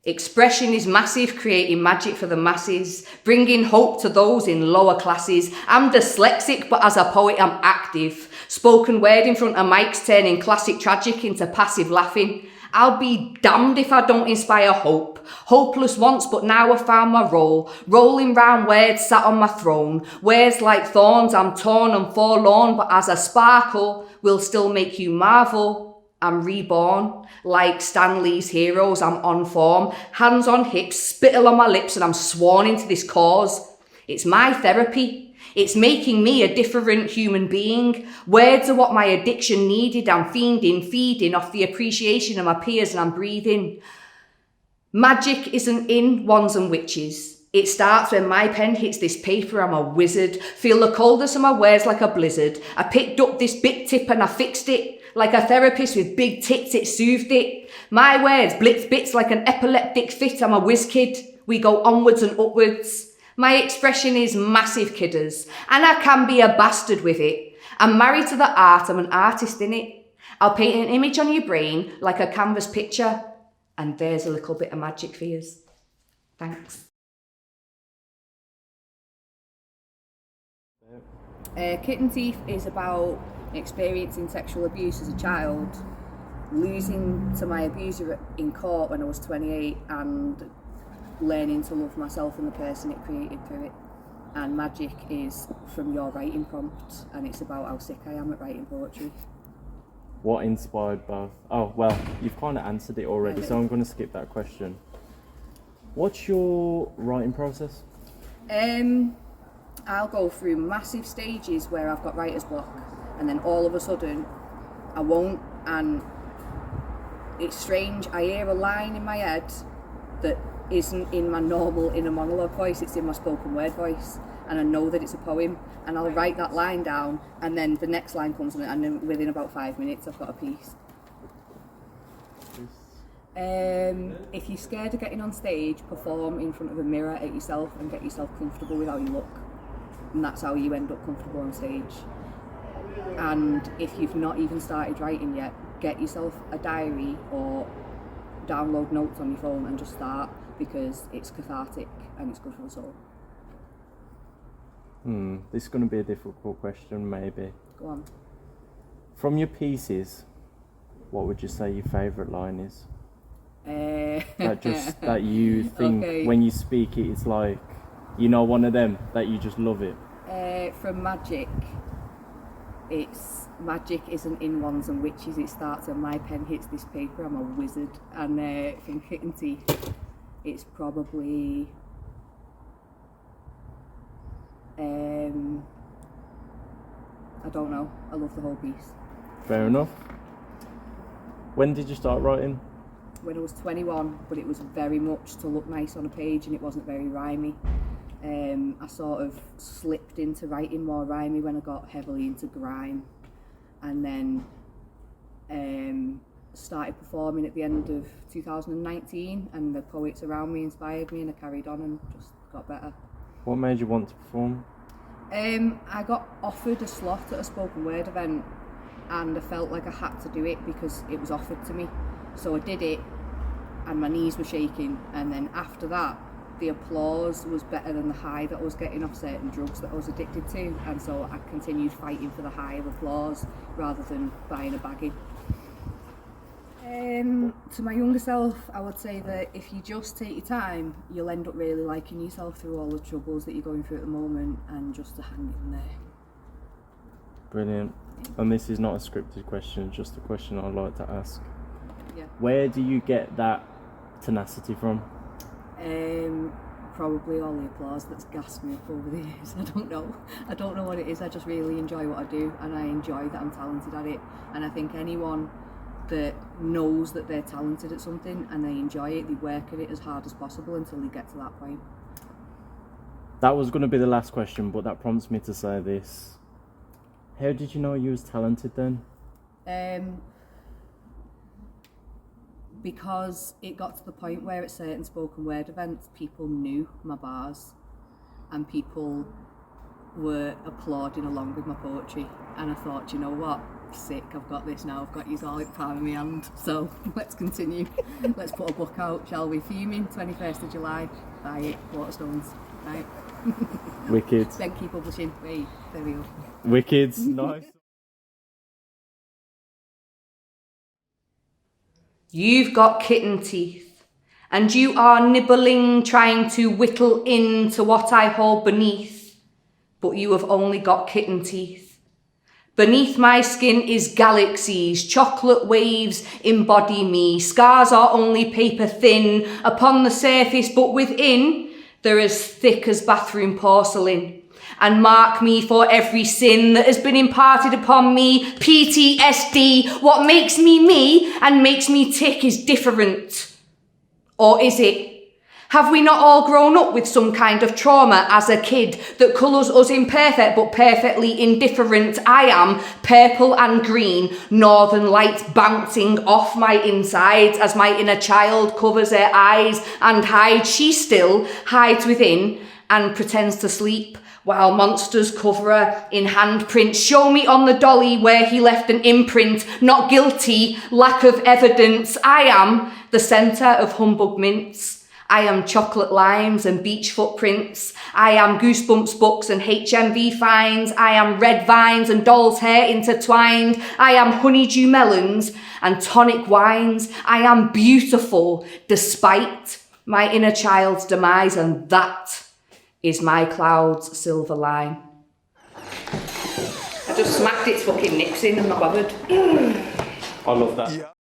Expression is massive, creating magic for the masses, bringing hope to those in lower classes. I'm dyslexic, but as a poet I'm active. Spoken word in front of mics, turning classic tragic into passive laughing. I'll be damned if I don't inspire hope. Hopeless once, but now I found my role. Rolling round words sat on my throne. Words like thorns, I'm torn and forlorn, but as a sparkle will still make you marvel. I'm reborn. Like Stan Lee's heroes, I'm on form. Hands on hips, spittle on my lips, and I'm sworn into this cause. It's my therapy. It's making me a different human being. Words are what my addiction needed. I'm fiending, feeding off the appreciation of my peers, and I'm breathing. Magic isn't in wands and witches. It starts when my pen hits this paper. I'm a wizard. Feel the coldness of my words like a blizzard. I picked up this big tip and I fixed it. Like a therapist with big tits, it soothed it. My words blitz bits like an epileptic fit. I'm a whiz kid. We go onwards and upwards. My expression is massive, kidders, and I can be a bastard with it. I'm married to the art, I'm an artist in it. I'll paint an image on your brain like a canvas picture, and there's a little bit of magic for yous. Thanks. Kitten Teeth is about experiencing sexual abuse as a child, losing to my abuser in court when I was 28, and learning to love myself and the person it created through it. And magic is from your writing prompt, and it's about how sick I am at writing poetry. What inspired both? Oh, well, you've kind of answered it already, so I'm going to skip that question. What's your writing process? I'll go through massive stages where I've got writer's block, and then all of a sudden I won't, and it's strange. I hear a line in my head that isn't in my normal inner monologue voice, it's in my spoken word voice, and I know that it's a poem, and I'll write that line down, and then the next line comes in, and then within about 5 minutes I've got a piece. If you're scared of getting on stage, perform in front of a mirror at yourself and get yourself comfortable with how you look, and that's how you end up comfortable on stage. And if you've not even started writing yet, get yourself a diary or download notes on your phone and just start, because it's cathartic and it's good for the soul. This is going to be a difficult question, maybe. Go on. From your pieces, what would you say your favourite line is? That you think when you speak it, it's like, you know, one of them that you just love it. From Magic, it's magic isn't in wands and witches, it starts when my pen hits this paper, I'm a wizard. And from Kitten Teeth, it's probably I don't know, I love the whole piece. Fair enough. When did you start writing? When I was 21, but it was very much to look nice on a page, and it wasn't very rhymey. I sort of slipped into writing more rhymey when I got heavily into grime, and then started performing at the end of 2019, and the poets around me inspired me, and I carried on and just got better. What made you want to perform? I got offered a slot at a spoken word event, and I felt like I had to do it because it was offered to me. So I did it, and my knees were shaking, and then after that the applause was better than the high that I was getting off certain drugs that I was addicted to, and so I continued fighting for the high of applause rather than buying a bagging. To my younger self, I would say that if you just take your time, you'll end up really liking yourself through all the troubles that you're going through at the moment, and just to hang in there. Brilliant. And this is not a scripted question, it's just a question I'd like to ask. Yeah. Where do you get that tenacity from? Probably all the applause that's gassed me up over the years. I don't know what it is. I just really enjoy what I do, and I enjoy that I'm talented at it. And I think anyone that knows that they're talented at something and they enjoy it, they work at it as hard as possible until they get to that point. That was going to be the last question, but that prompts me to say this. How did you know you was talented then? Because it got to the point where at certain spoken word events people knew my bars and people were applauding along with my poetry, and I thought, you know what, sick, I've got this now, I've got you all in palm of my hand. So let's continue. Let's put a book out, shall we? Fuming, 21st of July. Buy it, Waterstones. Right. Wicked. Benke Publishing. Wait, there we go. Wicked. Nice. You've got kitten teeth, and you are nibbling, trying to whittle into what I hold beneath, but you have only got kitten teeth. Beneath my skin is galaxies, chocolate waves embody me, scars are only paper thin upon the surface, but within they're as thick as bathroom porcelain, and mark me for every sin that has been imparted upon me. PTSD, what makes me me and makes me tick is different. Or is it? Have we not all grown up with some kind of trauma as a kid that colours us imperfect but perfectly indifferent? I am purple and green, northern light bouncing off my insides as my inner child covers her eyes and hides. She still hides within and pretends to sleep, while monsters cover her in handprints. Show me on the dolly where he left an imprint. Not guilty, lack of evidence. I am the centre of humbug mints. I am chocolate limes and beach footprints. I am goosebumps books and HMV fines. I am red vines and doll's hair intertwined. I am honeydew melons and tonic wines. I am beautiful despite my inner child's demise, and that is my cloud's silver line. I just smacked its fucking nicks in, I'm not bothered. I love that. Yeah.